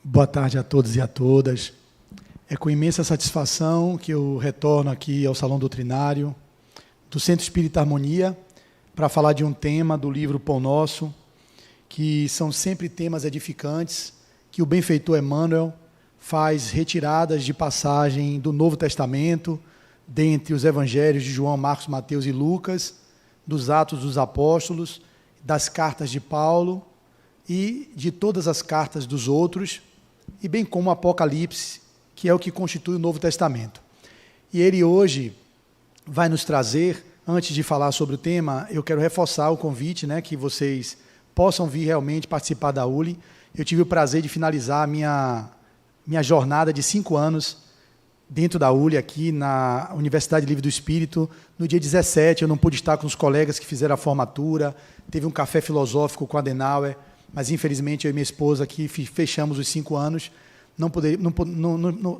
Boa tarde a todos e a todas. É com imensa satisfação que eu retorno aqui ao Salão Doutrinário do Centro Espírita Harmonia para falar de um tema do livro Pão Nosso, que são sempre temas edificantes, que o benfeitor Emmanuel faz retiradas de passagem do Novo Testamento, dentre os evangelhos de João, Marcos, Mateus e Lucas, dos Atos dos Apóstolos, das cartas de Paulo e de todas as cartas dos outros, e bem como o Apocalipse, que é o que constitui o Novo Testamento. E ele hoje vai nos trazer, antes de falar sobre o tema, eu quero reforçar o convite, que vocês possam vir realmente participar da ULI. Eu tive o prazer de finalizar a minha jornada de 5 anos dentro da ULI, aqui na Universidade Livre do Espírito. No dia 17, eu não pude estar com os colegas que fizeram a formatura, teve um café filosófico com Adenauer, mas infelizmente eu e minha esposa aqui fechamos os 5 anos, não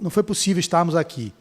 foi possível estarmos aqui.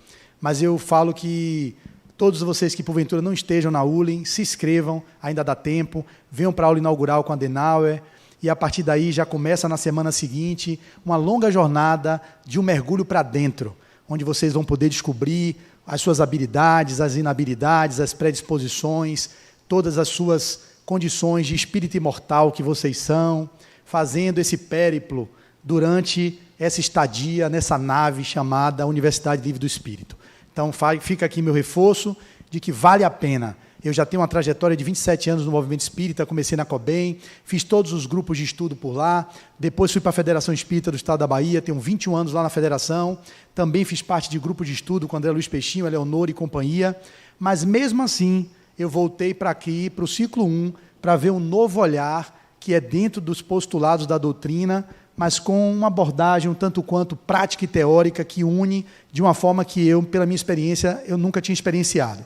Mas eu falo que todos vocês que porventura não estejam na ULI, se inscrevam, ainda dá tempo, venham para a aula inaugural com Adenauer, e a partir daí já começa na semana seguinte uma longa jornada de um mergulho para dentro, onde vocês vão poder descobrir as suas habilidades, as inabilidades, as predisposições, todas as suas condições de espírito imortal que vocês são, fazendo esse périplo durante essa estadia nessa nave chamada Universidade Livre do Espírito. Então, fica aqui meu reforço de que vale a pena. Eu já tenho uma trajetória de 27 anos no movimento espírita, comecei na COBEM, fiz todos os grupos de estudo por lá, depois fui para a Federação Espírita do Estado da Bahia, tenho 21 anos lá na Federação, também fiz parte de grupo de estudo com André Luiz Peixinho, Eleonora e companhia, mas mesmo assim eu voltei para aqui, para o ciclo 1, para ver um novo olhar que é dentro dos postulados da doutrina, mas com uma abordagem um tanto quanto prática e teórica que une de uma forma que eu, pela minha experiência, eu nunca tinha experienciado.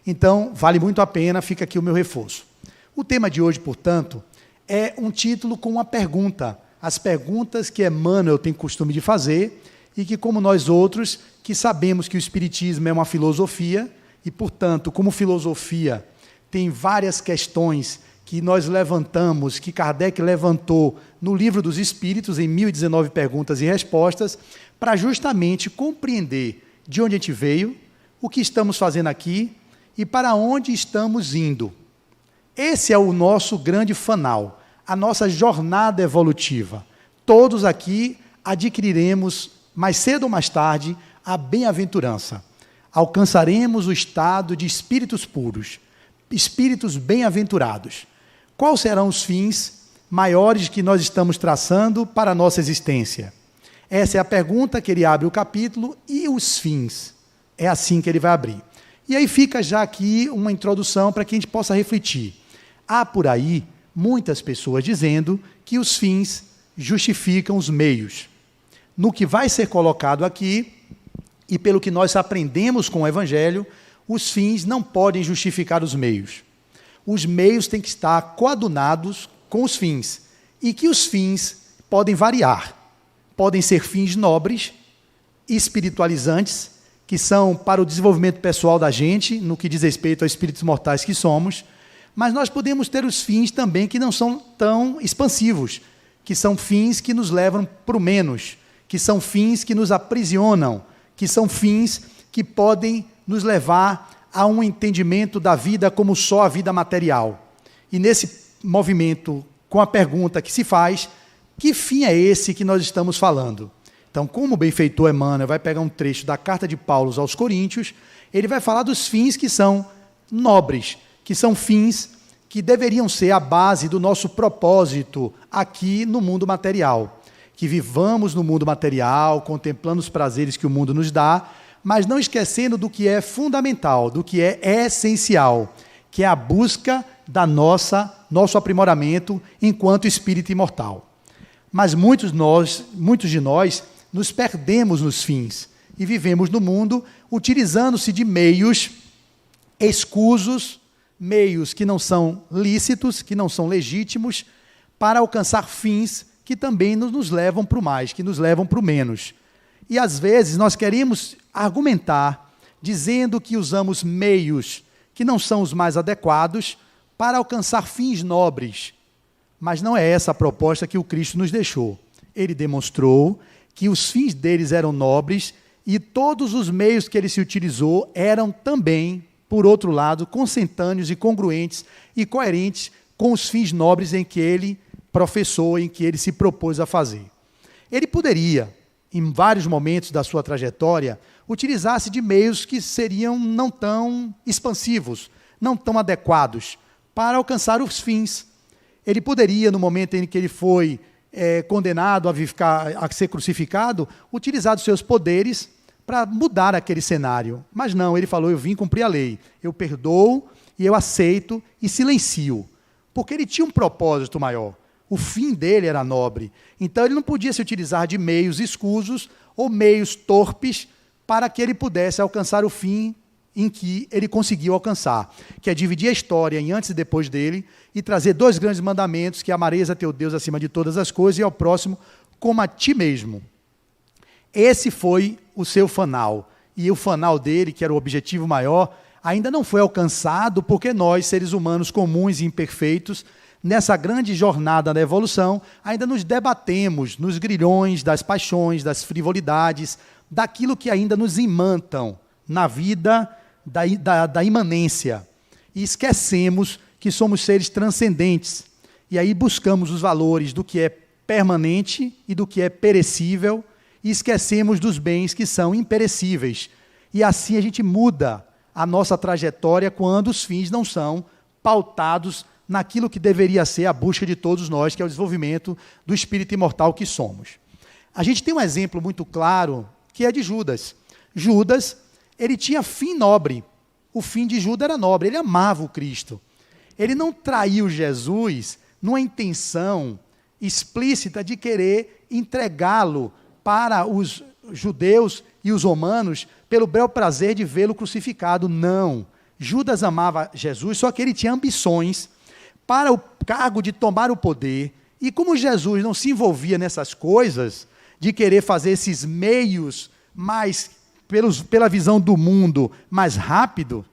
Então, vale muito a pena, fica aqui o meu reforço. O tema de hoje, portanto, é um título com uma pergunta. As perguntas que Emmanuel tem costume de fazer e que, como nós outros, que sabemos que o Espiritismo é uma filosofia e, portanto, como filosofia, tem várias questões que nós levantamos, que Kardec levantou no Livro dos Espíritos, em 1019 perguntas e respostas, para justamente compreender de onde a gente veio, o que estamos fazendo aqui e para onde estamos indo. Esse é o nosso grande fanal, a nossa jornada evolutiva. Todos aqui adquiriremos, mais cedo ou mais tarde, a bem-aventurança. Alcançaremos o estado de espíritos puros, espíritos bem-aventurados. Quais serão os fins maiores que nós estamos traçando para a nossa existência? Essa é a pergunta que ele abre o capítulo, e os fins? É assim que ele vai abrir. E aí fica já aqui uma introdução para que a gente possa refletir. Há por aí muitas pessoas dizendo que os fins justificam os meios. No que vai ser colocado aqui, e pelo que nós aprendemos com o Evangelho, os fins não podem justificar os meios. Os meios têm que estar coadunados com os fins, e que os fins podem variar. Podem ser fins nobres, espiritualizantes, que são para o desenvolvimento pessoal da gente, no que diz respeito aos espíritos mortais que somos, mas nós podemos ter os fins também que não são tão expansivos, que são fins que nos levam para o menos, que são fins que nos aprisionam, que são fins que podem nos levar a um entendimento da vida como só a vida material. E nesse movimento, com a pergunta que se faz, que fim é esse que nós estamos falando? Então, como o benfeitor Emmanuel vai pegar um trecho da carta de Paulo aos Coríntios, ele vai falar dos fins que são nobres, que são fins que deveriam ser a base do nosso propósito aqui no mundo material. Que vivamos no mundo material, contemplando os prazeres que o mundo nos dá, mas não esquecendo do que é fundamental, do que é essencial, que é a busca da nosso aprimoramento enquanto espírito imortal. Mas muitos de nós nos perdemos nos fins e vivemos no mundo utilizando-se de meios escusos, meios que não são lícitos, que não são legítimos, para alcançar fins que também nos levam para o mais, que nos levam para o menos. E às vezes nós queremos argumentar dizendo que usamos meios que não são os mais adequados para alcançar fins nobres. Mas não é essa a proposta que o Cristo nos deixou. ele demonstrou que os fins deles eram nobres e todos os meios que ele se utilizou eram também, por outro lado, consentâneos e congruentes e coerentes com os fins nobres em que ele professou, em que ele se propôs a fazer. Ele poderia, em vários momentos da sua trajetória, utilizar-se de meios que seriam não tão expansivos, não tão adequados para alcançar os fins. Ele poderia, no momento em que ele foi condenado a ser crucificado, utilizar os seus poderes para mudar aquele cenário. Mas não, ele falou, eu vim cumprir a lei. Eu perdoo e eu aceito e silencio. Porque ele tinha um propósito maior. O fim dele era nobre. Então ele não podia se utilizar de meios escusos ou meios torpes para que ele pudesse alcançar o fim em que ele conseguiu alcançar, que é dividir a história em antes e depois dele e trazer 2 grandes mandamentos, que amarás a teu Deus acima de todas as coisas e ao próximo como a ti mesmo. Esse foi o seu fanal. E o fanal dele, que era o objetivo maior, ainda não foi alcançado porque nós, seres humanos comuns e imperfeitos, nessa grande jornada da evolução, ainda nos debatemos nos grilhões das paixões, das frivolidades, daquilo que ainda nos imantam na vida da imanência. E esquecemos que somos seres transcendentes. E aí buscamos os valores do que é permanente e do que é perecível, e esquecemos dos bens que são imperecíveis. E assim a gente muda a nossa trajetória quando os fins não são pautados naquilo que deveria ser a busca de todos nós, que é o desenvolvimento do espírito imortal que somos. A gente tem um exemplo muito claro, que é de Judas. Judas, ele tinha fim nobre. O fim de Judas era nobre, ele amava o Cristo. Ele não traiu Jesus numa intenção explícita de querer entregá-lo para os judeus e os romanos pelo bel prazer de vê-lo crucificado. Não. Judas amava Jesus, só que ele tinha ambições para o cargo de tomar o poder. E como Jesus não se envolvia nessas coisas, de querer fazer esses meios mais, pela visão do mundo, mais rápido,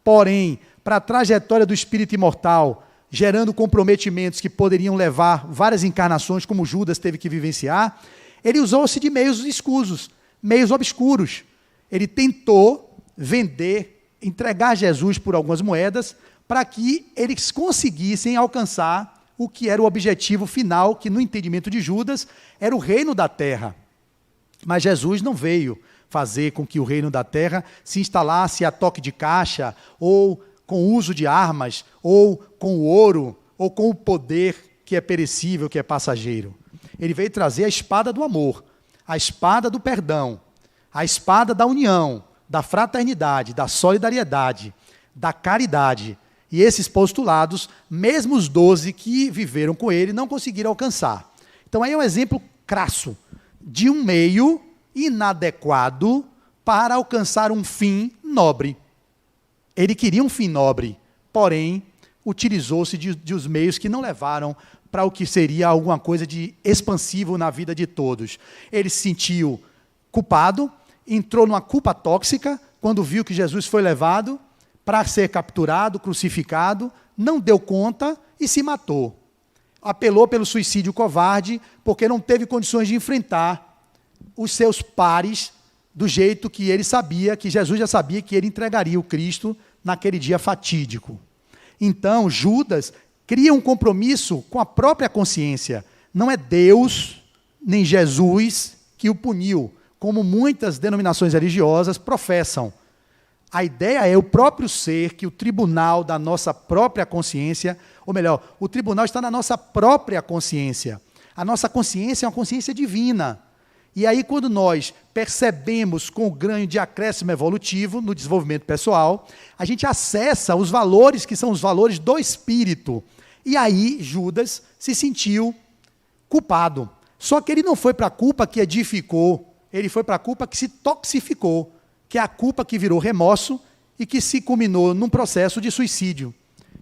porém, para a trajetória do espírito imortal, gerando comprometimentos que poderiam levar várias encarnações, como Judas teve que vivenciar, ele usou-se de meios escusos, meios obscuros. Ele tentou vender, entregar Jesus por algumas moedas, para que eles conseguissem alcançar o que era o objetivo final, que no entendimento de Judas era o reino da terra. Mas Jesus não veio fazer com que o reino da terra se instalasse a toque de caixa, ou com o uso de armas, ou com o ouro, ou com o poder que é perecível, que é passageiro. Ele veio trazer a espada do amor, a espada do perdão, a espada da união, da fraternidade, da solidariedade, da caridade. E esses postulados, mesmo os 12 que viveram com ele, não conseguiram alcançar. Então aí é um exemplo crasso de um meio inadequado para alcançar um fim nobre. Ele queria um fim nobre, porém, utilizou-se de os meios que não levaram para o que seria alguma coisa de expansivo na vida de todos. Ele se sentiu culpado, entrou numa culpa tóxica, quando viu que Jesus foi levado para ser capturado, crucificado, não deu conta e se matou. Apelou pelo suicídio covarde, porque não teve condições de enfrentar os seus pares do jeito que ele sabia, que Jesus já sabia que ele entregaria o Cristo naquele dia fatídico. Então, Judas cria um compromisso com a própria consciência. Não é Deus, nem Jesus, que o puniu, como muitas denominações religiosas professam. A ideia é o próprio ser, que o tribunal da nossa própria consciência, ou melhor, o tribunal está na nossa própria consciência. A nossa consciência é uma consciência divina. E aí, quando nós percebemos com o ganho de acréscimo evolutivo no desenvolvimento pessoal, a gente acessa os valores que são os valores do espírito. E aí, Judas se sentiu culpado. Só que ele não foi para a culpa que edificou, ele foi para a culpa que se toxificou, que é a culpa que virou remorso e que se culminou num processo de suicídio,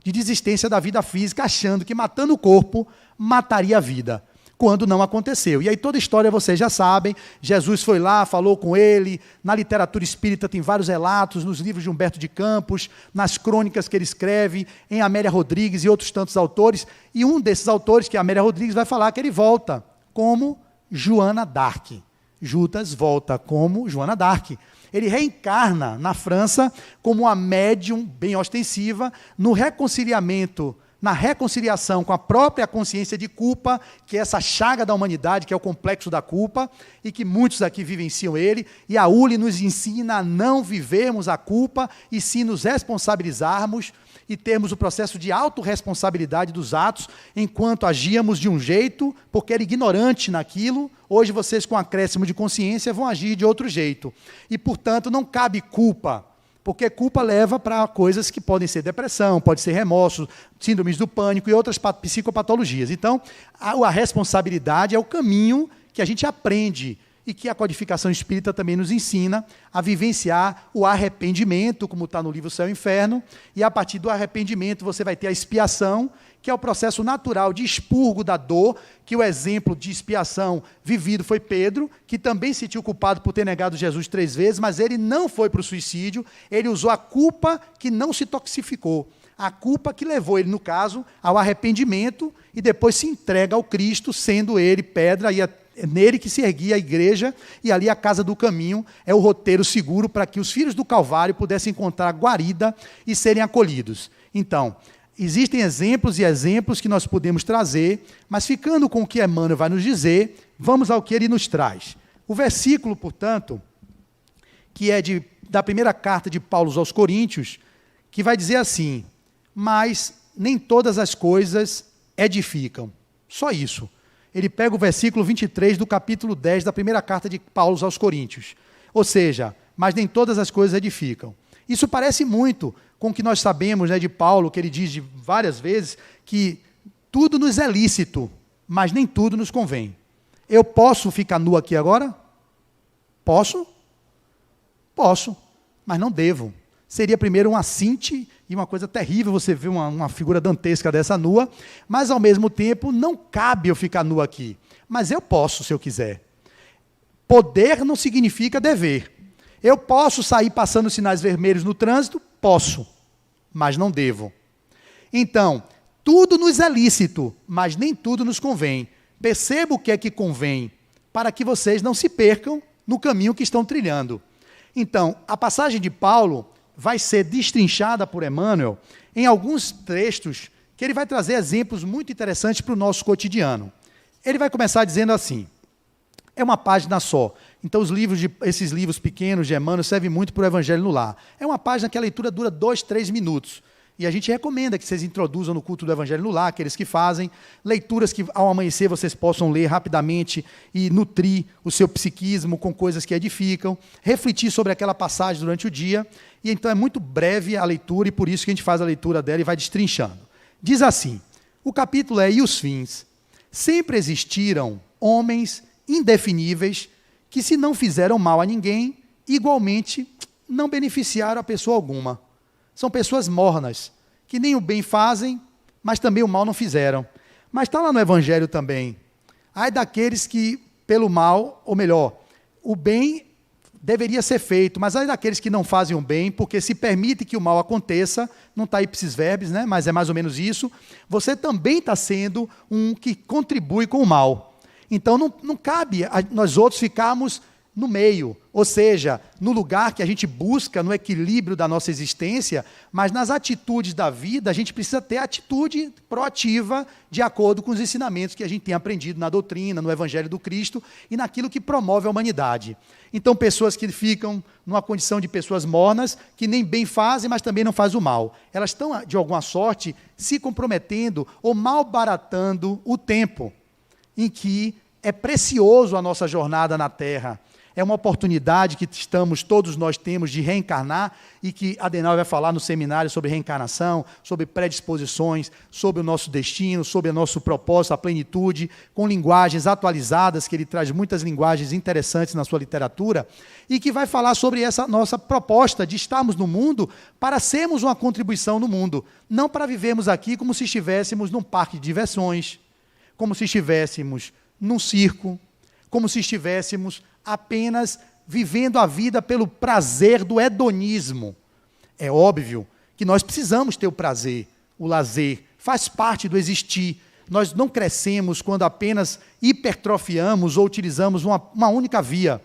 de desistência da vida física, achando que matando o corpo mataria a vida, quando não aconteceu. E aí toda a história vocês já sabem, Jesus foi lá, falou com ele, na literatura espírita tem vários relatos, nos livros de Humberto de Campos, nas crônicas que ele escreve, em Amélia Rodrigues e outros tantos autores, e um desses autores, que é Amélia Rodrigues, vai falar que ele volta como Joana d'Arc. Judas volta como Joana d'Arc. Ele reencarna na França como uma médium bem ostensiva no reconciliamento, na reconciliação com a própria consciência de culpa, que é essa chaga da humanidade, que é o complexo da culpa, e que muitos aqui vivenciam ele, e a ULI nos ensina a não vivermos a culpa, e sim nos responsabilizarmos, e termos o processo de autorresponsabilidade dos atos, enquanto agíamos de um jeito, porque era ignorante naquilo, hoje vocês com acréscimo de consciência vão agir de outro jeito. E, portanto, não cabe culpa, porque culpa leva para coisas que podem ser depressão, pode ser remorso, síndromes do pânico e outras psicopatologias. Então, a responsabilidade é o caminho que a gente aprende e que a codificação espírita também nos ensina a vivenciar o arrependimento, como está no livro Céu e Inferno, e a partir do arrependimento você vai ter a expiação, que é o processo natural de expurgo da dor, que o exemplo de expiação vivido foi Pedro, que também se sentiu culpado por ter negado Jesus 3 vezes, mas ele não foi para o suicídio, ele usou a culpa que não se toxificou, a culpa que levou ele, no caso, ao arrependimento, e depois se entrega ao Cristo, sendo ele pedra, e é nele que se erguia a igreja, e ali a casa do caminho é o roteiro seguro para que os filhos do Calvário pudessem encontrar guarida e serem acolhidos. Então, existem exemplos e exemplos que nós podemos trazer, mas ficando com o que Emmanuel vai nos dizer, vamos ao que ele nos traz. O versículo, portanto, que é da primeira carta de Paulo aos Coríntios, que vai dizer assim: mas nem todas as coisas edificam. Só isso. Ele pega o versículo 23 do capítulo 10 da primeira carta de Paulo aos Coríntios. Ou seja, mas nem todas as coisas edificam. Isso parece muito com o que nós sabemos, né, de Paulo, que ele diz várias vezes, que tudo nos é lícito, mas nem tudo nos convém. Eu posso ficar nu aqui agora? Posso? Posso, mas não devo. Seria primeiro um assinte e uma coisa terrível você ver uma figura dantesca dessa nua, mas ao mesmo tempo não cabe eu ficar nu aqui. Mas eu posso, se eu quiser. Poder não significa dever. Eu posso sair passando sinais vermelhos no trânsito? Posso, mas não devo. Então, tudo nos é lícito, mas nem tudo nos convém. Perceba o que é que convém, para que vocês não se percam no caminho que estão trilhando. Então, a passagem de Paulo vai ser destrinchada por Emmanuel em alguns textos que ele vai trazer exemplos muito interessantes para o nosso cotidiano. Ele vai começar dizendo assim, é uma página só, então esses livros pequenos de Emmanuel servem muito para o Evangelho no Lar. É uma página que a leitura dura 2, 3 minutos. E a gente recomenda que vocês introduzam no culto do Evangelho no Lar, aqueles que fazem, leituras que ao amanhecer vocês possam ler rapidamente e nutrir o seu psiquismo com coisas que edificam, refletir sobre aquela passagem durante o dia, e então é muito breve a leitura, e por isso que a gente faz a leitura dela e vai destrinchando. Diz assim, o capítulo é: e os fins? Sempre existiram homens indefiníveis que, se não fizeram mal a ninguém, igualmente não beneficiaram a pessoa alguma. São pessoas mornas, que nem o bem fazem, mas também o mal não fizeram. Mas está lá no Evangelho também. Ai daqueles que, pelo mal, ou melhor, o bem deveria ser feito, mas ai daqueles que não fazem o bem, porque se permite que o mal aconteça, não está ipsis verbis, né? Mas é mais ou menos isso, você também está sendo um que contribui com o mal. Então não cabe nós outros ficarmos no meio, ou seja, no lugar que a gente busca, no equilíbrio da nossa existência, mas nas atitudes da vida, a gente precisa ter atitude proativa de acordo com os ensinamentos que a gente tem aprendido na doutrina, no Evangelho do Cristo e naquilo que promove a humanidade. Então, pessoas que ficam numa condição de pessoas mornas, que nem bem fazem, mas também não fazem o mal. Elas estão, de alguma sorte, se comprometendo ou malbaratando o tempo em que é precioso a nossa jornada na Terra. É uma oportunidade que todos nós temos de reencarnar e que Adenauer vai falar no seminário sobre reencarnação, sobre predisposições, sobre o nosso destino, sobre o nosso propósito, a plenitude, com linguagens atualizadas, que ele traz muitas linguagens interessantes na sua literatura, e que vai falar sobre essa nossa proposta de estarmos no mundo para sermos uma contribuição no mundo, não para vivermos aqui como se estivéssemos num parque de diversões, como se estivéssemos num circo, como se estivéssemos apenas vivendo a vida pelo prazer do hedonismo. É óbvio que nós precisamos ter o prazer, o lazer, faz parte do existir, nós não crescemos quando apenas hipertrofiamos ou utilizamos uma única via.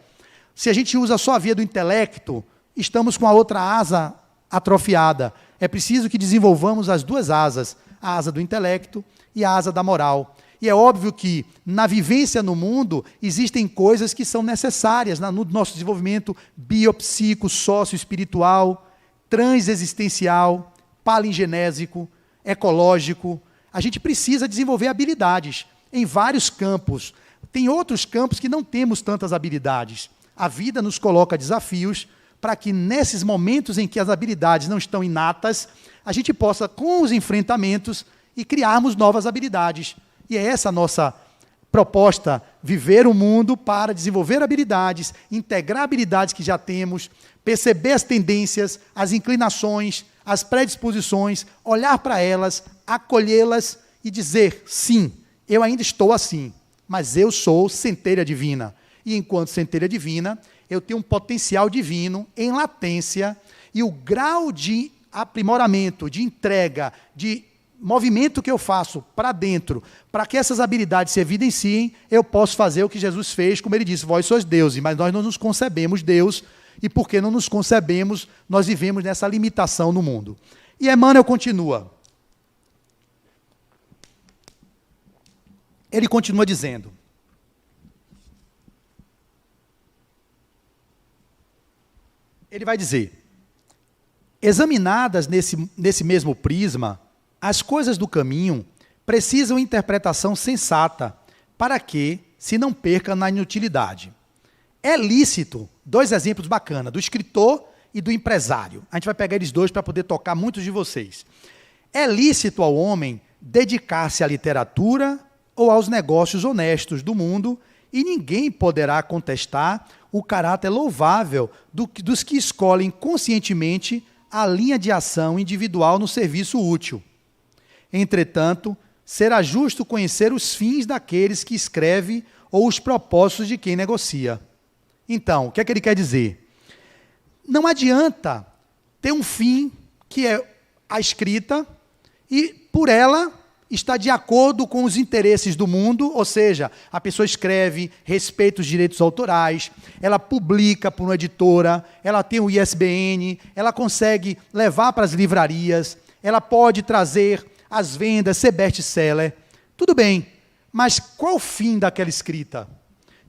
Se a gente usa só a via do intelecto, estamos com a outra asa atrofiada. É preciso que desenvolvamos as duas asas, a asa do intelecto e a asa da moral. E é óbvio que, na vivência no mundo, existem coisas que são necessárias no nosso desenvolvimento biopsico, sócio-espiritual, transexistencial, palingenésico, ecológico. A gente precisa desenvolver habilidades em vários campos. Tem outros campos que não temos tantas habilidades. A vida nos coloca desafios para que, nesses momentos em que as habilidades não estão inatas, a gente possa, com os enfrentamentos, e criarmos novas habilidades. E é essa a nossa proposta, viver o mundo para desenvolver habilidades, integrar habilidades que já temos, perceber as tendências, as inclinações, as predisposições, olhar para elas, acolhê-las e dizer, sim, eu ainda estou assim, mas eu sou centelha divina. E enquanto centelha divina, eu tenho um potencial divino em latência e o grau de aprimoramento, de entrega, de movimento que eu faço para dentro, para que essas habilidades se evidenciem, eu posso fazer o que Jesus fez, como ele disse, vós sois deuses, mas nós não nos concebemos Deus, e porque não nos concebemos, nós vivemos nessa limitação no mundo. E Emmanuel continua. Ele continua dizendo, ele vai dizer, examinadas nesse mesmo prisma, as coisas do caminho precisam interpretação sensata, para que se não perca na inutilidade. É lícito, dois exemplos bacanas, do escritor e do empresário. A gente vai pegar eles dois para poder tocar muitos de vocês. É lícito ao homem dedicar-se à literatura ou aos negócios honestos do mundo, e ninguém poderá contestar o caráter louvável dos que escolhem conscientemente a linha de ação individual no serviço útil. Entretanto, será justo conhecer os fins daqueles que escreve ou os propósitos de quem negocia. Então, o que é que ele quer dizer? Não adianta ter um fim, que é a escrita, e por ela está de acordo com os interesses do mundo, ou seja, a pessoa escreve, respeita os direitos autorais, ela publica por uma editora, ela tem o ISBN, ela consegue levar para as livrarias, ela pode trazer as vendas, ser best-seller, tudo bem, mas qual o fim daquela escrita?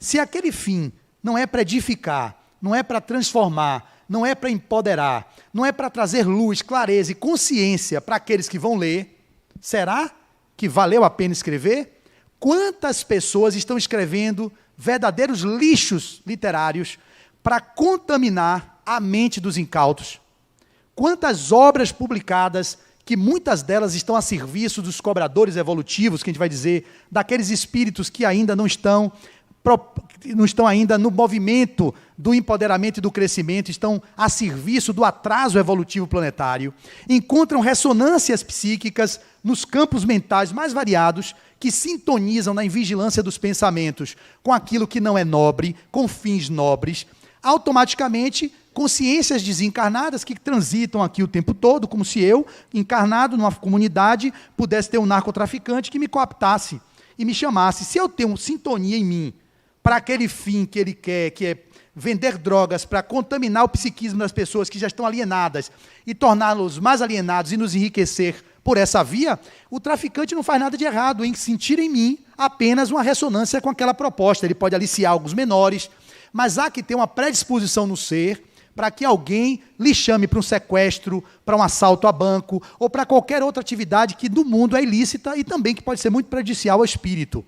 Se aquele fim não é para edificar, não é para transformar, não é para empoderar, não é para trazer luz, clareza e consciência para aqueles que vão ler, será que valeu a pena escrever? Quantas pessoas estão escrevendo verdadeiros lixos literários para contaminar a mente dos incautos? Quantas obras publicadas que muitas delas estão a serviço dos cobradores evolutivos, que a gente vai dizer, daqueles espíritos que ainda não estão ainda no movimento do empoderamento e do crescimento, estão a serviço do atraso evolutivo planetário, encontram ressonâncias psíquicas nos campos mentais mais variados, que sintonizam na vigilância dos pensamentos com aquilo que não é nobre, com fins nobres, automaticamente consciências desencarnadas que transitam aqui o tempo todo, como se eu, encarnado numa comunidade, pudesse ter um narcotraficante que me cooptasse e me chamasse. Se eu tenho sintonia em mim para aquele fim que ele quer, que é vender drogas para contaminar o psiquismo das pessoas que já estão alienadas e torná-los mais alienados e nos enriquecer por essa via, o traficante não faz nada de errado em sentir em mim apenas uma ressonância com aquela proposta. Ele pode aliciar alguns menores, mas há que ter uma predisposição no ser para que alguém lhe chame para um sequestro, para um assalto a banco, ou para qualquer outra atividade que no mundo é ilícita e também que pode ser muito prejudicial ao espírito.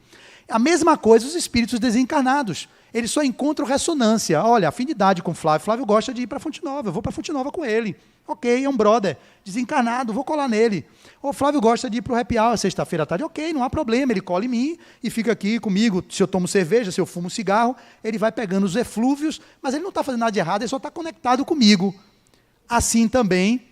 A mesma coisa os espíritos desencarnados. Eles só encontram ressonância. Olha, afinidade com o Flávio. Flávio gosta de ir para Fonte Nova, eu vou para Fonte Nova com ele. Ok, é um brother, desencarnado, vou colar nele. O Flávio gosta de ir para o happy hour, sexta-feira à tarde. Ok, não há problema, ele cola em mim e fica aqui comigo. Se eu tomo cerveja, se eu fumo cigarro, ele vai pegando os eflúvios, mas ele não está fazendo nada de errado, ele só está conectado comigo. Assim também,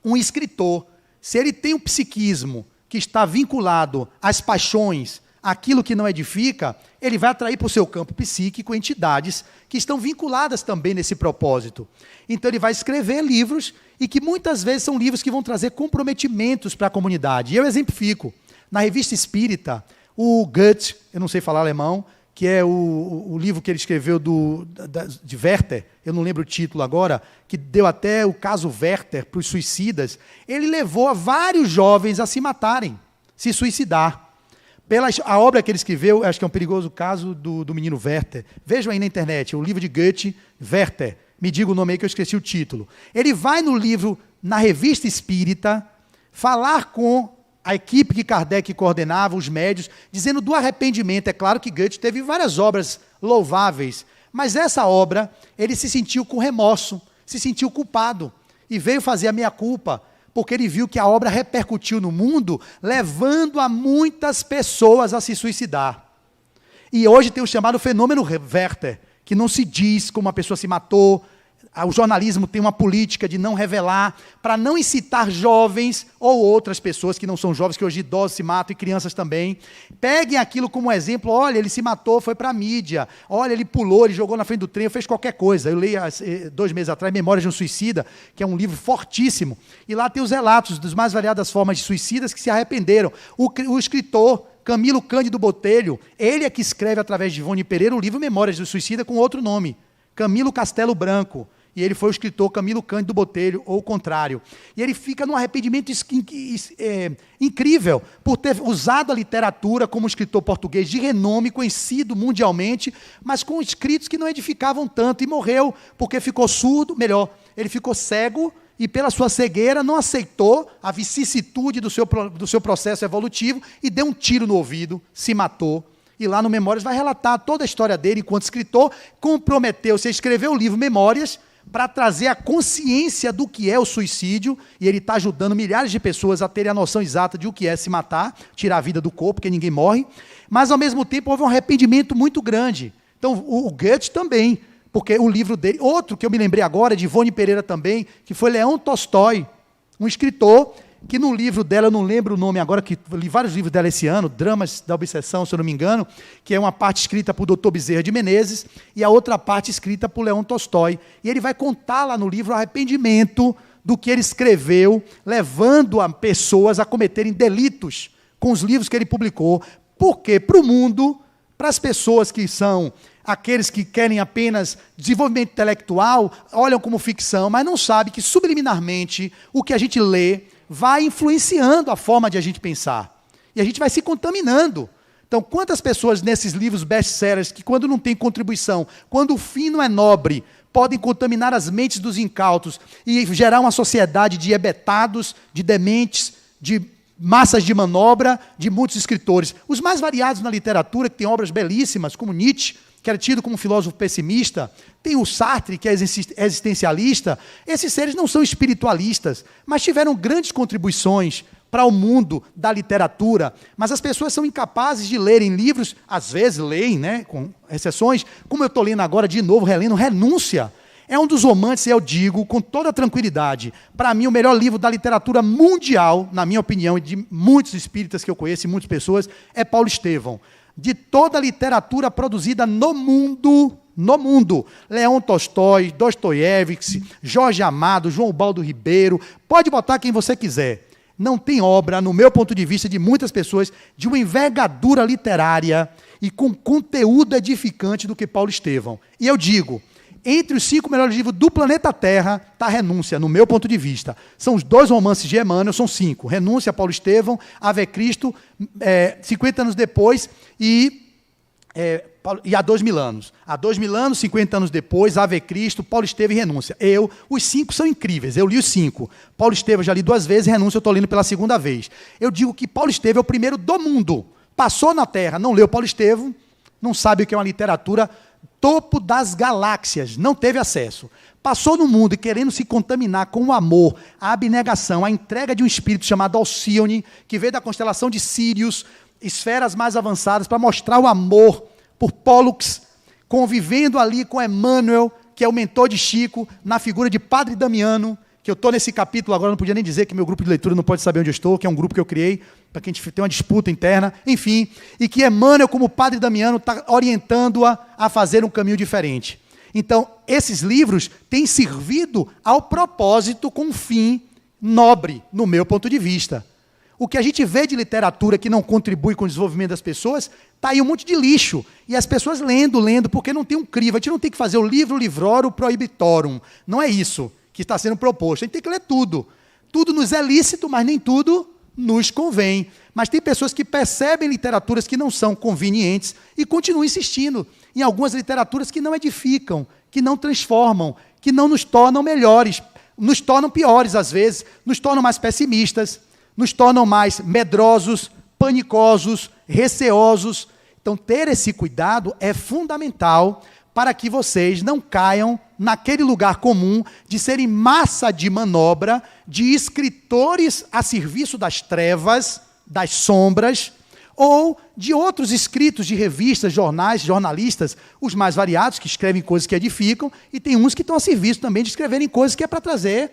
um escritor, se ele tem um psiquismo que está vinculado às paixões, aquilo que não edifica, ele vai atrair para o seu campo psíquico entidades que estão vinculadas também nesse propósito. Então ele vai escrever livros e que muitas vezes são livros que vão trazer comprometimentos para a comunidade. E eu exemplifico. Na Revista Espírita, o Goethe, eu não sei falar alemão, que é o livro que ele escreveu de Werther, eu não lembro o título agora, que deu até o caso Werther para os suicidas, ele levou vários jovens a se matarem, se suicidar. A obra que ele escreveu, acho que é um perigoso caso do menino Werther. Vejam aí na internet, o livro de Goethe, Werther. Me diga o nome aí que eu esqueci o título. Ele vai no livro, na Revista Espírita, falar com a equipe que Kardec coordenava, os médios, dizendo do arrependimento. É claro que Goethe teve várias obras louváveis, mas essa obra, ele se sentiu com remorso, se sentiu culpado, e veio fazer a meia-culpa, porque ele viu que a obra repercutiu no mundo, levando a muitas pessoas a se suicidar. E hoje tem o chamado fenômeno Werther, que não se diz como a pessoa se matou. O jornalismo tem uma política de não revelar, para não incitar jovens ou outras pessoas que não são jovens, que hoje idosos se matam e crianças também. Peguem aquilo como exemplo, olha, ele se matou, foi para a mídia, olha, ele pulou, ele jogou na frente do trem, fez qualquer coisa. Eu li 2 meses atrás, Memórias de um Suicida, que é um livro fortíssimo, e lá tem os relatos das mais variadas formas de suicidas que se arrependeram. O escritor Camilo Cândido Botelho, ele é que escreve através de Ivone Pereira o livro Memórias do Suicida com outro nome, Camilo Castelo Branco. E ele foi o escritor Camilo Cândido Botelho, ou o contrário. E ele fica num arrependimento incrível por ter usado a literatura como escritor português de renome, conhecido mundialmente, mas com escritos que não edificavam tanto, e morreu porque ficou surdo, melhor, ele ficou cego, e pela sua cegueira não aceitou a vicissitude do seu processo evolutivo, e deu um tiro no ouvido, se matou. E lá no Memórias vai relatar toda a história dele enquanto escritor, comprometeu-se a escrever o livro Memórias, para trazer a consciência do que é o suicídio, e ele está ajudando milhares de pessoas a terem a noção exata de o que é se matar, tirar a vida do corpo, porque ninguém morre, mas ao mesmo tempo houve um arrependimento muito grande. Então o Goethe também, porque o livro dele, outro que eu me lembrei agora, de Ivone Pereira também, que foi Leão Tolstói, um escritor que no livro dela, eu não lembro o nome agora, que li vários livros dela esse ano, Dramas da Obsessão, se eu não me engano, que é uma parte escrita por Dr. Bezerra de Menezes, e a outra parte escrita por Leão Tolstói. E ele vai contar lá no livro o arrependimento do que ele escreveu, levando a pessoas a cometerem delitos com os livros que ele publicou. Porque para o mundo, para as pessoas que são aqueles que querem apenas desenvolvimento intelectual, olham como ficção, mas não sabem que subliminarmente o que a gente lê vai influenciando a forma de a gente pensar. E a gente vai se contaminando. Então, quantas pessoas nesses livros best-sellers, que quando não tem contribuição, quando o fim não é nobre, podem contaminar as mentes dos incautos e gerar uma sociedade de hebetados, de dementes, de massas de manobra, de muitos escritores. Os mais variados na literatura, que tem obras belíssimas, como Nietzsche, que era tido como filósofo pessimista, tem o Sartre, que é existencialista. Esses seres não são espiritualistas, mas tiveram grandes contribuições para o mundo da literatura, mas as pessoas são incapazes de lerem livros, às vezes leem, né, com exceções, como eu estou lendo agora de novo, relendo Renúncia. É um dos romances, eu digo, com toda tranquilidade, para mim o melhor livro da literatura mundial, na minha opinião, e de muitos espíritas que eu conheço e muitas pessoas, é Paulo Estevão. De toda a literatura produzida no mundo, Leão Tolstói, Dostoiévski, Jorge Amado, João Baldo Ribeiro, pode botar quem você quiser. Não tem obra, no meu ponto de vista, de muitas pessoas, de uma envergadura literária e com conteúdo edificante do que Paulo Estevão. E eu digo, entre os 5 melhores livros do planeta Terra está Renúncia, no meu ponto de vista. São os 2 romances de Emmanuel, são 5. Renúncia, Paulo Estevão, Ave Cristo, 50 anos depois, e há 2000 anos. Há 2000 anos, 50 anos depois, Ave Cristo, Paulo Estevão e Renúncia. Os 5 são incríveis, eu li os 5. Paulo Estevão já li 2 vezes, Renúncia eu estou lendo pela 2ª vez. Eu digo que Paulo Estevão é o primeiro do mundo. Passou na Terra, não leu Paulo Estevão, não sabe o que é uma literatura topo das galáxias, não teve acesso. Passou no mundo e querendo se contaminar com o amor, a abnegação, a entrega de um espírito chamado Alcíone, que veio da constelação de Sírius, esferas mais avançadas, para mostrar o amor por Pollux, convivendo ali com Emmanuel, que é o mentor de Chico, na figura de Padre Damiano, que eu estou nesse capítulo agora, não podia nem dizer que meu grupo de leitura não pode saber onde eu estou, que é um grupo que eu criei, para que a gente tenha uma disputa interna, enfim, e que Emmanuel, como Padre Damiano, está orientando-a a fazer um caminho diferente. Então, esses livros têm servido ao propósito com um fim nobre, no meu ponto de vista. O que a gente vê de literatura que não contribui com o desenvolvimento das pessoas, está aí um monte de lixo. E as pessoas lendo, porque não tem um crivo. A gente não tem que fazer o livro livrorum prohibitorum. Não é isso que está sendo proposto. A gente tem que ler tudo. Tudo nos é lícito, mas nem tudo nos convém. Mas tem pessoas que percebem literaturas que não são convenientes e continuam insistindo em algumas literaturas que não edificam, que não transformam, que não nos tornam melhores, nos tornam piores às vezes, nos tornam mais pessimistas, nos tornam mais medrosos, panicosos, receosos. Então, ter esse cuidado é fundamental para que vocês não caiam naquele lugar comum de serem massa de manobra de escritores a serviço das trevas, das sombras, ou de outros escritos de revistas, jornais, jornalistas, os mais variados, que escrevem coisas que edificam, e tem uns que estão a serviço também de escreverem coisas que é para trazer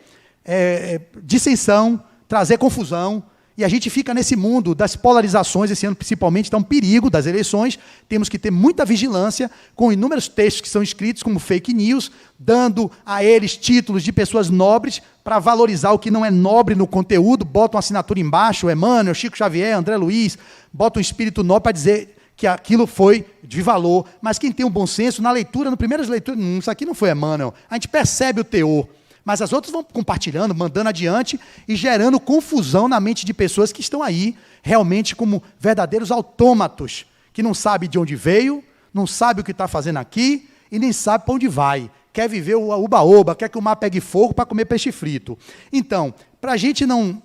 dissensão, trazer confusão. E a gente fica nesse mundo das polarizações, esse ano principalmente está um perigo das eleições, temos que ter muita vigilância com inúmeros textos que são escritos como fake news, dando a eles títulos de pessoas nobres para valorizar o que não é nobre no conteúdo, botam uma assinatura embaixo, Emmanuel, Chico Xavier, André Luiz, botam um espírito nobre para dizer que aquilo foi de valor. Mas quem tem um bom senso, na leitura, nas primeiras leituras, isso aqui não foi Emmanuel, a gente percebe o teor. Mas as outras vão compartilhando, mandando adiante e gerando confusão na mente de pessoas que estão aí realmente como verdadeiros autômatos, que não sabe de onde veio, não sabe o que está fazendo aqui e nem sabe para onde vai. Quer viver o uba-oba, quer que o mar pegue fogo para comer peixe frito. Então, para a gente não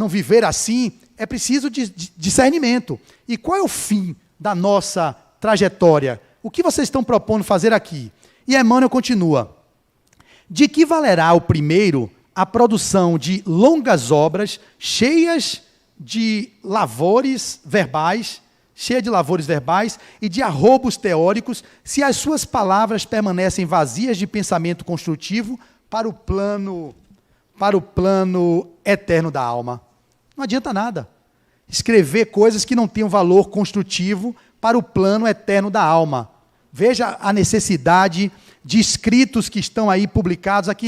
viver assim, é preciso de discernimento. E qual é o fim da nossa trajetória? O que vocês estão propondo fazer aqui? E Emmanuel continua. De que valerá o primeiro a produção de longas obras cheias de lavores verbais e de arrobos teóricos, se as suas palavras permanecem vazias de pensamento construtivo para o plano eterno da alma? Não adianta nada escrever coisas que não tenham valor construtivo para o plano eterno da alma. Veja a necessidade de escritos que estão aí publicados aqui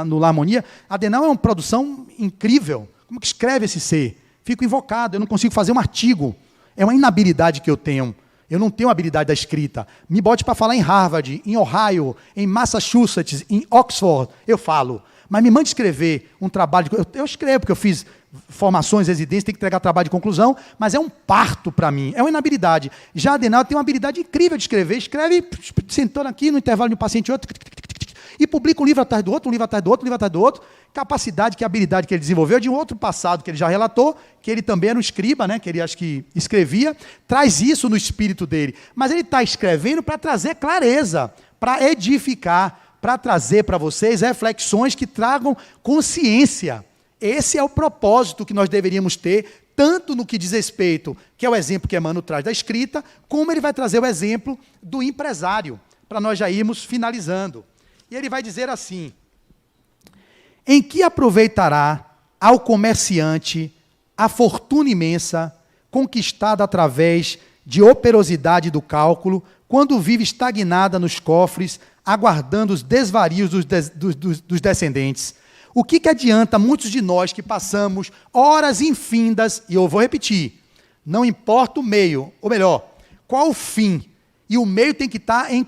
no La Harmonia. Adenauer é uma produção incrível. Como que escreve esse ser? Fico invocado, eu não consigo fazer um artigo. É uma inabilidade que eu tenho. Eu não tenho a habilidade da escrita. Me bote para falar em Harvard, em Ohio, em Massachusetts, em Oxford, eu falo. Mas me mande escrever um trabalho. Eu escrevo, porque eu fiz formações, residências, tenho que entregar trabalho de conclusão, mas é um parto para mim, é uma inabilidade. Já Adenauer tem uma habilidade incrível de escrever. Escreve sentando aqui no intervalo de um paciente e outro, e publica um livro atrás do outro, um livro atrás do outro, um livro atrás do outro. Capacidade, que habilidade que ele desenvolveu de um outro passado que ele já relatou, que ele também era um escriba, né, que ele acho que escrevia, traz isso no espírito dele. Mas ele está escrevendo para trazer clareza, para edificar, para trazer para vocês reflexões que tragam consciência. Esse é o propósito que nós deveríamos ter, tanto no que diz respeito, que é o exemplo que Emmanuel traz da escrita, como ele vai trazer o exemplo do empresário, para nós já irmos finalizando. E ele vai dizer assim: em que aproveitará ao comerciante a fortuna imensa conquistada através de operosidade do cálculo, quando vive estagnada nos cofres, aguardando os desvarios dos descendentes? O que adianta muitos de nós que passamos horas infindas, e eu vou repetir, não importa o meio, ou melhor, qual o fim, e o meio tem que estar em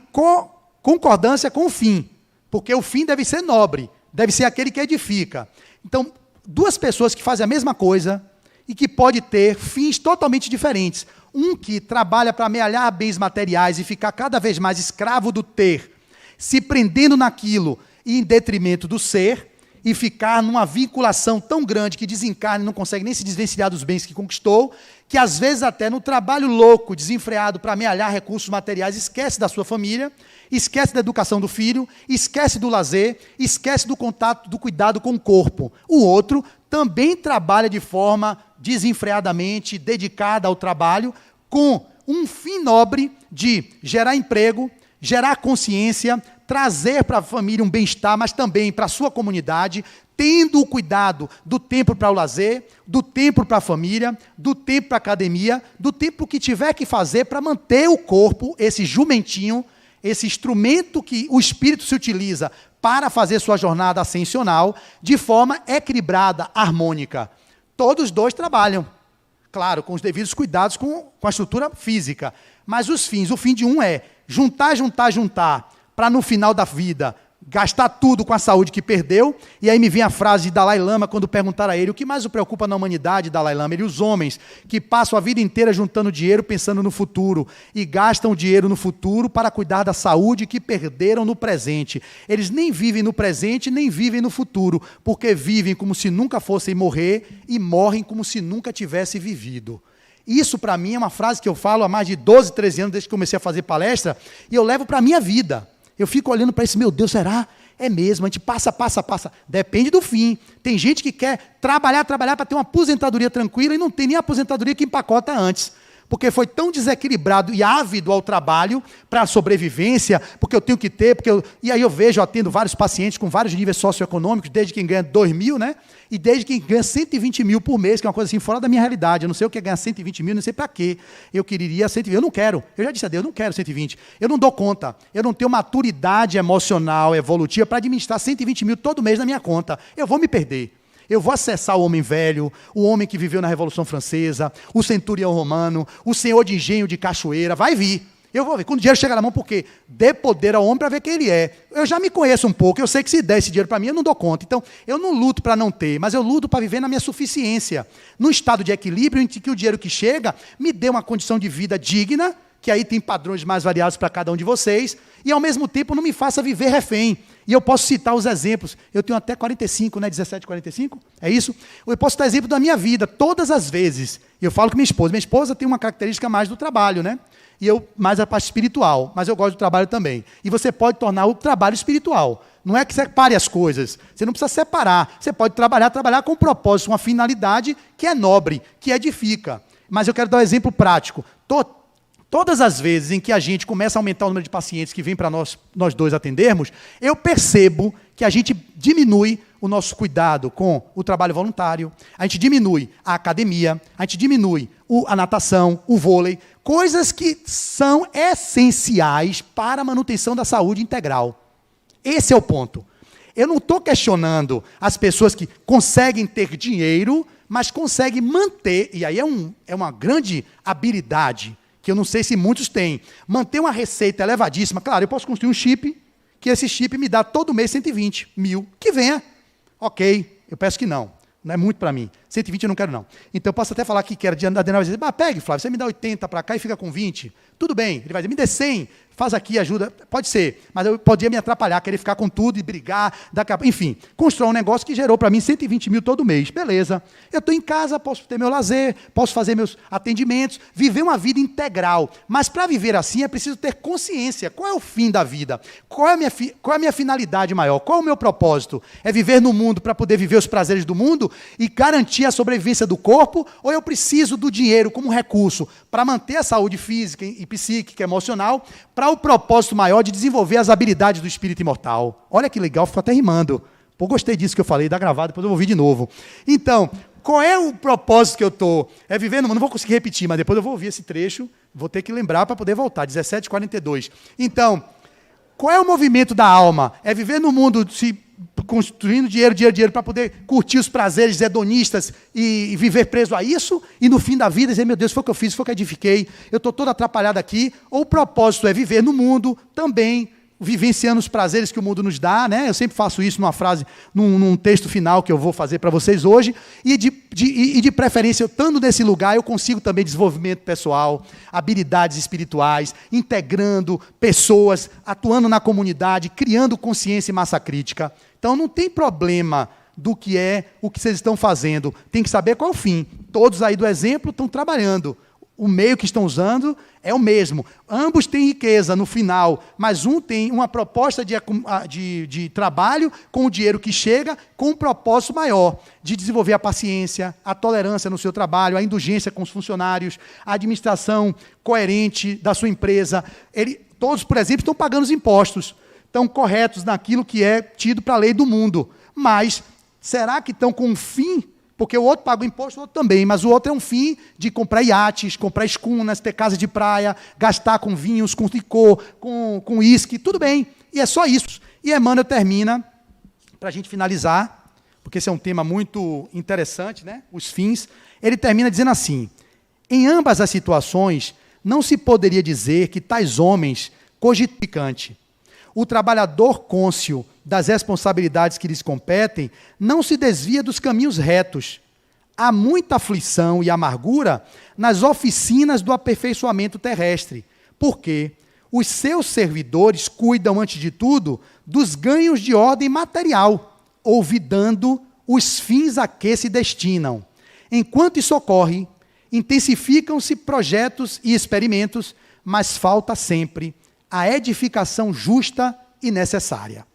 concordância com o fim, porque o fim deve ser nobre, deve ser aquele que edifica. Então, duas pessoas que fazem a mesma coisa e que pode ter fins totalmente diferentes. Um que trabalha para amealhar bens materiais e ficar cada vez mais escravo do ter, se prendendo naquilo e em detrimento do ser, e ficar numa vinculação tão grande que desencarna e não consegue nem se desvencilhar dos bens que conquistou, que às vezes até no trabalho louco, desenfreado para amealhar recursos materiais, esquece da sua família, esquece da educação do filho, esquece do lazer, esquece do contato, do cuidado com o corpo. O outro também trabalha de forma desenfreadamente, dedicada ao trabalho, com um fim nobre de gerar emprego, gerar consciência, trazer para a família um bem-estar, mas também para a sua comunidade, tendo o cuidado do tempo para o lazer, do tempo para a família, do tempo para a academia, do tempo que tiver que fazer para manter o corpo, esse jumentinho, esse instrumento que o espírito se utiliza para fazer sua jornada ascensional, de forma equilibrada, harmônica. todos os dois trabalham. Claro, com os devidos cuidados com a estrutura física. Mas o fim de um é juntar, para no final da vida gastar tudo com a saúde que perdeu. E aí me vem a frase de Dalai Lama, quando perguntaram a ele, o que mais o preocupa na humanidade, Dalai Lama? Ele, os homens que passam a vida inteira juntando dinheiro, pensando no futuro, e gastam o dinheiro no futuro para cuidar da saúde que perderam no presente. Eles nem vivem no presente, nem vivem no futuro, porque vivem como se nunca fossem morrer e morrem como se nunca tivessem vivido. Isso, para mim, é uma frase que eu falo há mais de 12, 13 anos, desde que comecei a fazer palestra, e eu levo para a minha vida. Eu fico olhando para isso, meu Deus, será? É mesmo, a gente passa. Depende do fim. Tem gente que quer trabalhar para ter uma aposentadoria tranquila e não tem nem a aposentadoria que empacota antes. Porque foi tão desequilibrado e ávido ao trabalho para a sobrevivência, porque eu tenho que ter, e aí eu vejo, eu atendo vários pacientes com vários níveis socioeconômicos, desde quem ganha 2 mil, né? E desde quem ganha 120 mil por mês, que é uma coisa assim, fora da minha realidade. Eu não sei o que é ganhar 120 mil, não sei para quê. Eu queria 120, eu não quero. Eu já disse a Deus, eu não quero 120. Eu não dou conta. Eu não tenho maturidade emocional, evolutiva, para administrar 120 mil todo mês na minha conta. Eu vou me perder. Eu vou acessar o homem velho, o homem que viveu na Revolução Francesa, o centurião romano, o senhor de engenho de cachoeira, vai vir. Eu vou ver. Quando o dinheiro chega na mão, por quê? Dê poder ao homem para ver quem ele é. Eu já me conheço um pouco, eu sei que se der esse dinheiro para mim, eu não dou conta. Então, eu não luto para não ter, mas eu luto para viver na minha suficiência. Num estado de equilíbrio, em que o dinheiro que chega me dê uma condição de vida digna, que aí tem padrões mais variados para cada um de vocês, e ao mesmo tempo não me faça viver refém. E eu posso citar os exemplos. Eu tenho até 45, né? 17, 45? É isso? Eu posso citar exemplo da minha vida, todas as vezes. E eu falo com minha esposa tem uma característica mais do trabalho, né? E eu mais a parte espiritual, mas eu gosto do trabalho também. E você pode tornar o trabalho espiritual. Não é que separe as coisas. Você não precisa separar. Você pode trabalhar com um propósito, uma finalidade que é nobre, que edifica. Mas eu quero dar um exemplo prático. Todas as vezes em que a gente começa a aumentar o número de pacientes que vêm para nós dois atendermos, eu percebo que a gente diminui o nosso cuidado com o trabalho voluntário, a gente diminui a academia, a gente diminui a natação, o vôlei, coisas que são essenciais para a manutenção da saúde integral. Esse é o ponto. Eu não estou questionando as pessoas que conseguem ter dinheiro, mas conseguem manter, e aí é uma grande habilidade, que eu não sei se muitos têm, manter uma receita elevadíssima. Claro, eu posso construir um chip, que esse chip me dá todo mês 120 mil. Que venha. Ok, eu peço que não. Não é muito para mim. 120 eu não quero, não. Então eu posso até falar que quero. A Adriana vai dizer, pegue, Flávio, você me dá 80 para cá e fica com 20. Tudo bem. Ele vai dizer, me dê 100, faz aqui, ajuda. Pode ser, mas eu podia me atrapalhar, querer ficar com tudo e brigar. Enfim, constrói um negócio que gerou para mim 120 mil todo mês. Beleza. Eu estou em casa, posso ter meu lazer, posso fazer meus atendimentos, viver uma vida integral. Mas para viver assim é preciso ter consciência. Qual é o fim da vida? Qual é a minha finalidade maior? Qual é o meu propósito? É viver no mundo para poder viver os prazeres do mundo e garantir a sobrevivência do corpo? Ou eu preciso do dinheiro como recurso para manter a saúde física e psíquica, emocional, para o propósito maior de desenvolver as habilidades do espírito imortal? Olha que legal, ficou até rimando. Pô, gostei disso que eu falei, dá gravado, depois eu vou ouvir de novo. Então, qual é o propósito que eu estou? É viver no mundo, não vou conseguir repetir, mas depois eu vou ouvir esse trecho, vou ter que lembrar para poder voltar, 17:42. Então, qual é o movimento da alma? É viver no mundo se construindo dinheiro para poder curtir os prazeres hedonistas e viver preso a isso, e no fim da vida dizer, meu Deus, foi o que eu fiz, foi o que eu edifiquei, eu estou todo atrapalhado aqui. Ou o propósito é viver no mundo também, vivenciando os prazeres que o mundo nos dá, né? Eu sempre faço isso numa frase, num texto final que eu vou fazer para vocês hoje, e de preferência, eu estando nesse lugar, eu consigo também desenvolvimento pessoal, habilidades espirituais, integrando pessoas, atuando na comunidade, criando consciência e massa crítica. Então não tem problema do que é o que vocês estão fazendo, tem que saber qual é o fim. Todos aí do exemplo estão trabalhando. O meio que estão usando é o mesmo. Ambos têm riqueza no final, mas um tem uma proposta de trabalho com o dinheiro que chega, com um propósito maior, de desenvolver a paciência, a tolerância no seu trabalho, a indulgência com os funcionários, a administração coerente da sua empresa. Todos, por exemplo, estão pagando os impostos, estão corretos naquilo que é tido para a lei do mundo. Mas, será que estão com um fim? Porque o outro paga o imposto, o outro também, mas o outro é um fim de comprar iates, comprar escunas, ter casa de praia, gastar com vinhos, com licor, com uísque, tudo bem. E é só isso. E Emmanuel termina, para a gente finalizar, porque esse é um tema muito interessante, né? Os fins. Ele termina dizendo assim: em ambas as situações, não se poderia dizer que tais homens cogiticante. O trabalhador cônscio das responsabilidades que lhes competem não se desvia dos caminhos retos. Há muita aflição e amargura nas oficinas do aperfeiçoamento terrestre, porque os seus servidores cuidam, antes de tudo, dos ganhos de ordem material, olvidando os fins a que se destinam. Enquanto isso ocorre, intensificam-se projetos e experimentos, mas falta sempre a edificação justa e necessária.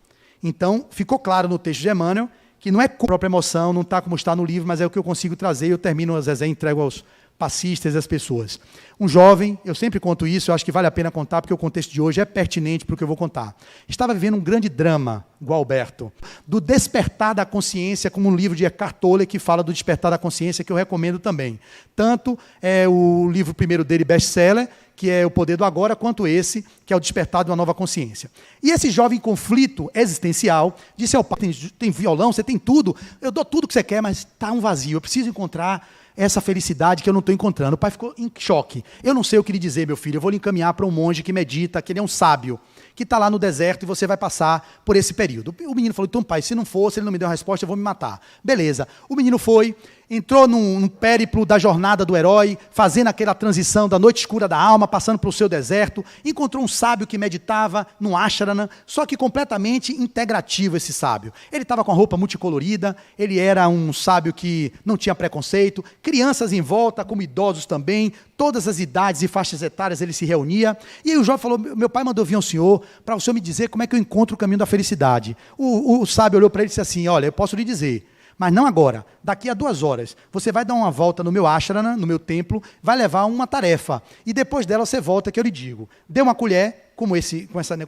Então, ficou claro no texto de Emmanuel que não é com a própria emoção, não está como está no livro, mas é o que eu consigo trazer, eu termino as resenhas e entrego aos passistas e às pessoas. Um jovem, eu sempre conto isso, eu acho que vale a pena contar, porque o contexto de hoje é pertinente para o que eu vou contar. Estava vivendo um grande drama, Gualberto, do Despertar da Consciência, como um livro de Eckhart Tolle, que fala do Despertar da Consciência, que eu recomendo também. Tanto é o livro primeiro dele, best-seller, que é O Poder do Agora, quanto esse, que é o Despertar de uma Nova Consciência. E esse jovem conflito existencial disse ao pai: tem violão, você tem tudo, eu dou tudo que você quer, mas está um vazio, eu preciso encontrar essa felicidade que eu não estou encontrando. O pai ficou em choque. Eu não sei o que lhe dizer, meu filho, eu vou lhe encaminhar para um monge que medita, que ele é um sábio, que está lá no deserto e você vai passar por esse período. O menino falou: então, pai, se não for, se ele não me der uma resposta, eu vou me matar. Beleza. O menino foi, entrou num périplo da jornada do herói, fazendo aquela transição da noite escura da alma, passando pelo seu deserto, encontrou um sábio que meditava num ashrana, só que completamente integrativo esse sábio. Ele estava com a roupa multicolorida, ele era um sábio que não tinha preconceito, crianças em volta, como idosos também, todas as idades e faixas etárias ele se reunia, e aí o jovem falou: meu pai mandou vir ao senhor, para o senhor me dizer como é que eu encontro o caminho da felicidade. O sábio olhou para ele e disse assim: olha, eu posso lhe dizer, mas não agora, daqui a 2 horas, você vai dar uma volta no meu ashrana, no meu templo, vai levar uma tarefa, e depois dela você volta, que eu lhe digo. Dê uma colher,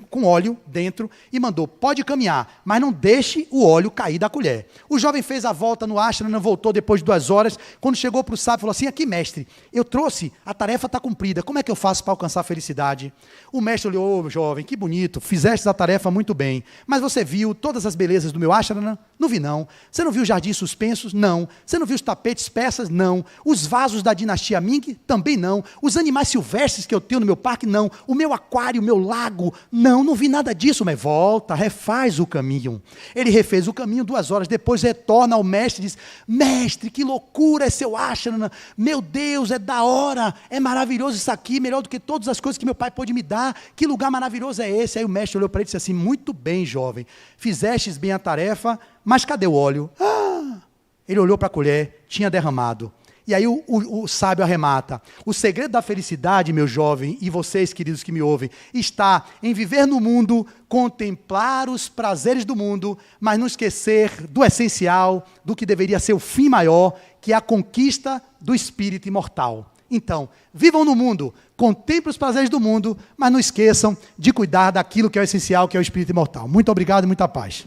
com óleo dentro, e mandou: pode caminhar, mas não deixe o óleo cair da colher. O jovem fez a volta no ashrana, voltou depois de 2 horas, quando chegou para o sábio, falou assim: aqui, mestre, eu trouxe, a tarefa está cumprida, como é que eu faço para alcançar a felicidade? O mestre olhou: ô jovem, que bonito, fizeste a tarefa muito bem, mas você viu todas as belezas do meu ashrana? Não vi não. Você não viu os jardins suspensos? Não. Você não viu os tapetes persas? Não. Os vasos da dinastia Ming? Também não. Os animais silvestres que eu tenho no meu parque? Não. O meu aquário, o meu lago? Não vi nada disso. Mas volta, refaz o caminho. Ele refez o caminho, 2 horas depois retorna ao mestre e diz: mestre, que loucura é seu ashrana, meu Deus, é da hora, é maravilhoso isso aqui, melhor do que todas as coisas que meu pai pode me dar, que lugar maravilhoso é esse? Aí o mestre olhou para ele e disse assim: muito bem, jovem, fizestes bem a tarefa, mas cadê o óleo? Ele olhou para a colher, tinha derramado. E aí o sábio arremata: o segredo da felicidade, meu jovem, e vocês, queridos que me ouvem, está em viver no mundo, contemplar os prazeres do mundo, mas não esquecer do essencial, do que deveria ser o fim maior, que é a conquista do espírito imortal. Então, vivam no mundo, contemplem os prazeres do mundo, mas não esqueçam de cuidar daquilo que é o essencial, que é o espírito imortal. Muito obrigado e muita paz.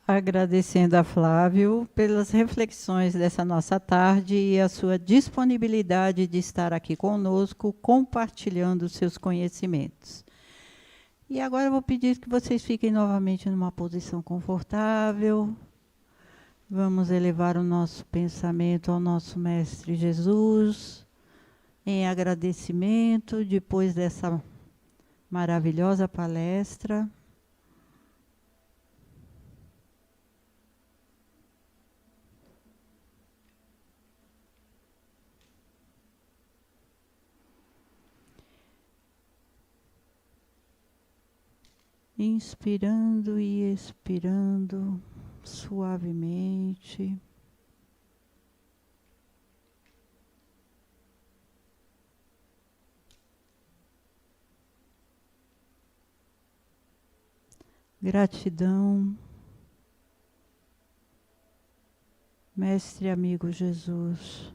Agradecendo a Flávio pelas reflexões dessa nossa tarde e a sua disponibilidade de estar aqui conosco, compartilhando seus conhecimentos. E agora eu vou pedir que vocês fiquem novamente numa posição confortável. Vamos elevar o nosso pensamento ao nosso Mestre Jesus, em agradecimento, depois dessa maravilhosa palestra. Inspirando e expirando suavemente. Gratidão, Mestre amigo Jesus,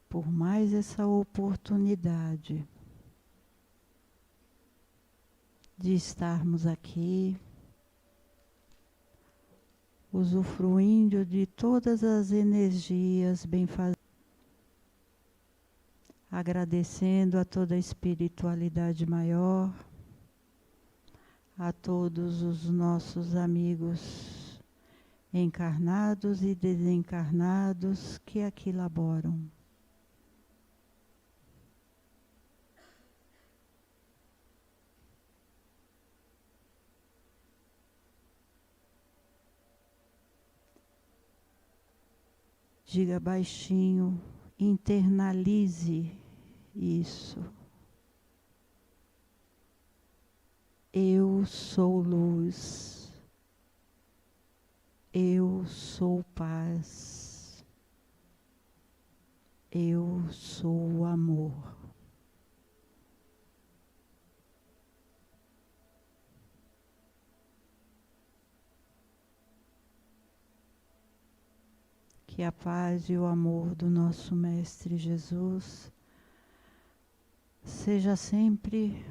por mais essa oportunidade de estarmos aqui, usufruindo de todas as energias benfazedoras, agradecendo a toda a espiritualidade maior, a todos os nossos amigos encarnados e desencarnados que aqui laboram. Diga baixinho, internalize isso. Eu sou luz. Eu sou paz. Eu sou amor. Que a paz e o amor do nosso Mestre Jesus seja sempre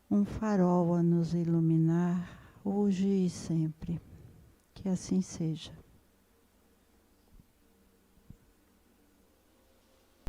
um farol a nos iluminar, hoje e sempre. Que assim seja.